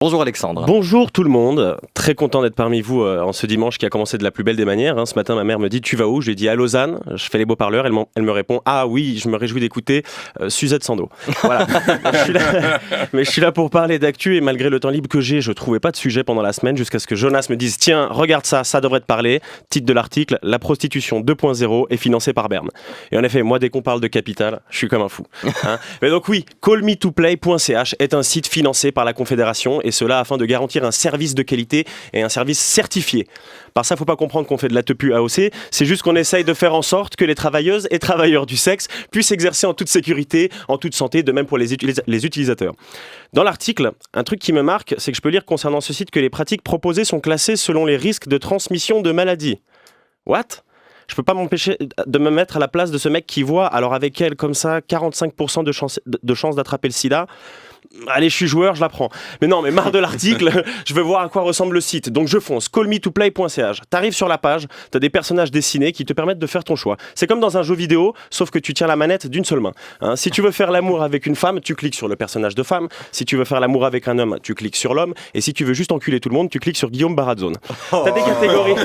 Bonjour Alexandre. Bonjour tout le monde, très content d'être parmi vous en ce dimanche qui a commencé de la plus belle des manières. Ce matin ma mère me dit tu vas où? Je lui ai dit à Lausanne, je fais les beaux parleurs, elle me répond ah oui, je me réjouis d'écouter Suzette Sando. Voilà, je suis là pour parler d'actu et malgré le temps libre que j'ai, je trouvais pas de sujet pendant la semaine jusqu'à ce que Jonas me dise tiens regarde ça devrait te parler. Titre de l'article, la prostitution 2.0 est financée par Berne. Et en effet moi dès qu'on parle de capital, je suis comme un fou. Mais donc oui, callmetoplay.ch est un site financé par la Confédération et cela afin de garantir un service de qualité et un service certifié. Par ça, il ne faut pas comprendre qu'on fait de la tepu AOC, c'est juste qu'on essaye de faire en sorte que les travailleuses et travailleurs du sexe puissent exercer en toute sécurité, en toute santé, de même pour les utilisateurs. Dans l'article, un truc qui me marque, c'est que je peux lire concernant ce site que les pratiques proposées sont classées selon les risques de transmission de maladies. What ? Je peux pas m'empêcher de me mettre à la place de ce mec qui voit, alors avec elle, comme ça, 45% de chance d'attraper le sida. Allez, je suis joueur, je la prends. Mais non, mais marre de l'article, je veux voir à quoi ressemble le site. Donc je fonce, callmetoplay.ch. T'arrives sur la page, t'as des personnages dessinés qui te permettent de faire ton choix. C'est comme dans un jeu vidéo, sauf que tu tiens la manette d'une seule main. Si tu veux faire l'amour avec une femme, tu cliques sur le personnage de femme. Si tu veux faire l'amour avec un homme, tu cliques sur l'homme. Et si tu veux juste enculer tout le monde, tu cliques sur Guillaume Barazone. T'as des catégories.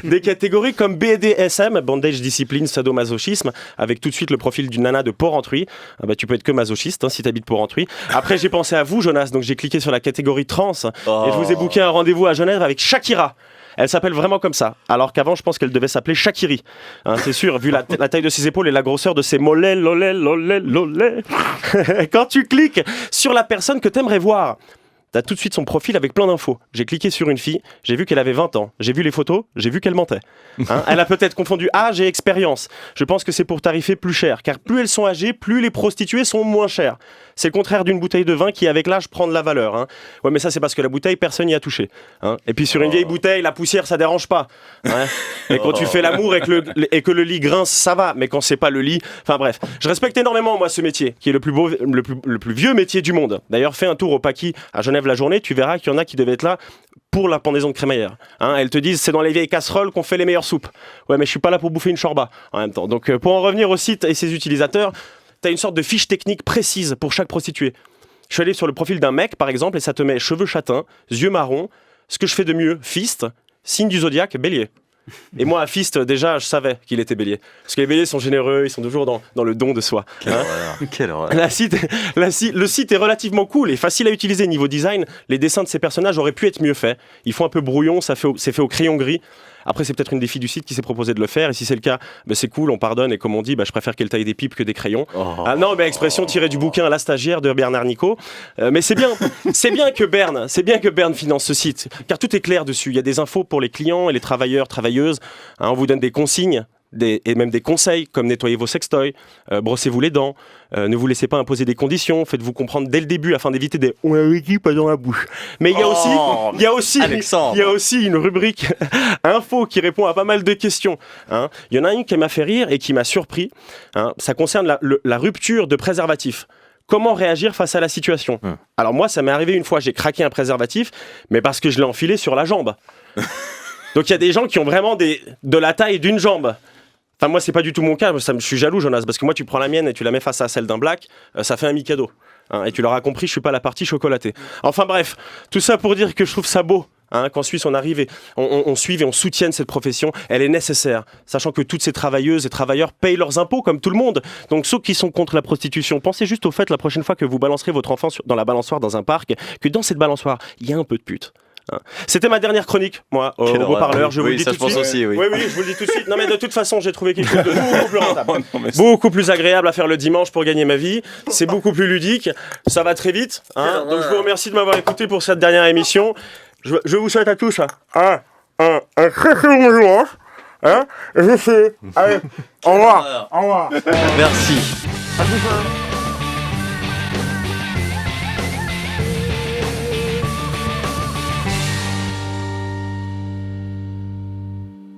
Des catégories comme BDSM, Bondage Discipline, Sadomasochisme, avec tout de suite le profil d'une nana de Port-Entruy. Tu peux être que masochiste si t'habites Port-Entruy. Après, j'ai pensé à vous, Jonas, donc j'ai cliqué sur la catégorie trans et je vous ai booké un rendez-vous à Genève avec Shakira. Elle s'appelle vraiment comme ça, alors qu'avant, je pense qu'elle devait s'appeler Shakiri. C'est sûr, vu la taille de ses épaules et la grosseur de ses mollets, lolé. Quand tu cliques sur la personne que t'aimerais voir, t'as tout de suite son profil avec plein d'infos. J'ai cliqué sur une fille, j'ai vu qu'elle avait 20 ans. J'ai vu les photos, j'ai vu qu'elle mentait. Elle a peut-être confondu âge et expérience. Je pense que c'est pour tarifer plus cher, car plus elles sont âgées, plus les prostituées sont moins chères. C'est le contraire d'une bouteille de vin qui, avec l'âge, prend de la valeur. Ouais, mais ça, c'est parce que la bouteille, personne n'y a touché. Et puis sur une vieille bouteille, la poussière, ça dérange pas. Et quand tu fais l'amour et que le lit grince, ça va. Mais quand c'est pas le lit... Enfin bref, je respecte énormément, moi, ce métier, qui est le plus vieux métier du monde. D'ailleurs, fais un tour au Paki à Genève la journée, tu verras qu'il y en a qui devaient être là pour la pendaison de crémaillère. Elles te disent c'est dans les vieilles casseroles qu'on fait les meilleures soupes. Ouais, mais je suis pas là pour bouffer une shorba en même temps. Donc pour en revenir au site et ses utilisateurs, t'as une sorte de fiche technique précise pour chaque prostituée. Je suis allé sur le profil d'un mec par exemple et ça te met cheveux châtains, yeux marrons, ce que je fais de mieux, fist, signe du zodiaque, bélier. Et moi, à Fist, déjà, je savais qu'il était bélier. Parce que les béliers sont généreux, ils sont toujours dans le don de soi. Quelle horreur. Le site est relativement cool et facile à utiliser. Niveau design, les dessins de ces personnages auraient pu être mieux faits. Ils font un peu brouillon, c'est fait au crayon gris. Après, c'est peut-être une des filles du site qui s'est proposé de le faire. Et si c'est le cas, c'est cool, on pardonne. Et comme on dit, je préfère qu'elle taille des pipes que des crayons. Expression tirée du bouquin La stagiaire de Bernard Nico. Mais c'est bien que Berne finance ce site. Car tout est clair dessus. Il y a des infos pour les clients et les travailleurs, travailleuses. On vous donne des consignes. Et même des conseils comme nettoyer vos sextoys, brossez-vous les dents, ne vous laissez pas imposer des conditions, faites-vous comprendre dès le début afin d'éviter des on a liquide pas dans la bouche. Mais il y a aussi une rubrique info qui répond à pas mal de questions. Il y en a une qui m'a fait rire et qui m'a surpris. Ça concerne la rupture de préservatif. Comment réagir face à la situation ? Alors moi, ça m'est arrivé une fois, j'ai craqué un préservatif, mais parce que je l'ai enfilé sur la jambe. Donc il y a des gens qui ont vraiment de la taille d'une jambe. Enfin, moi, c'est pas du tout mon cas. Je suis jaloux, Jonas, parce que moi, tu prends la mienne et tu la mets face à celle d'un black, ça fait un Mikado. Et tu l'auras compris, je suis pas la partie chocolatée. Enfin bref, tout ça pour dire que je trouve ça beau. Qu'en Suisse, on arrive et on suive et on soutienne cette profession. Elle est nécessaire, sachant que toutes ces travailleuses et travailleurs payent leurs impôts comme tout le monde. Donc ceux qui sont contre la prostitution, pensez juste au fait la prochaine fois que vous balancerez votre enfant dans la balançoire dans un parc, que dans cette balançoire, il y a un peu de pute. C'était ma dernière chronique, moi, au beau-parleur. Je vous le dis tout de suite. Aussi, oui. Oui, je vous le dis tout de suite. Non, mais de toute façon, j'ai trouvé quelque chose de beaucoup plus rentable. Beaucoup plus agréable à faire le dimanche pour gagner ma vie. C'est beaucoup plus ludique. Ça va très vite. Donc, je vous remercie de m'avoir écouté pour cette dernière émission. Je vous souhaite à tous un très très bon dimanche. Je sais. Allez, au revoir. Merci. À tous.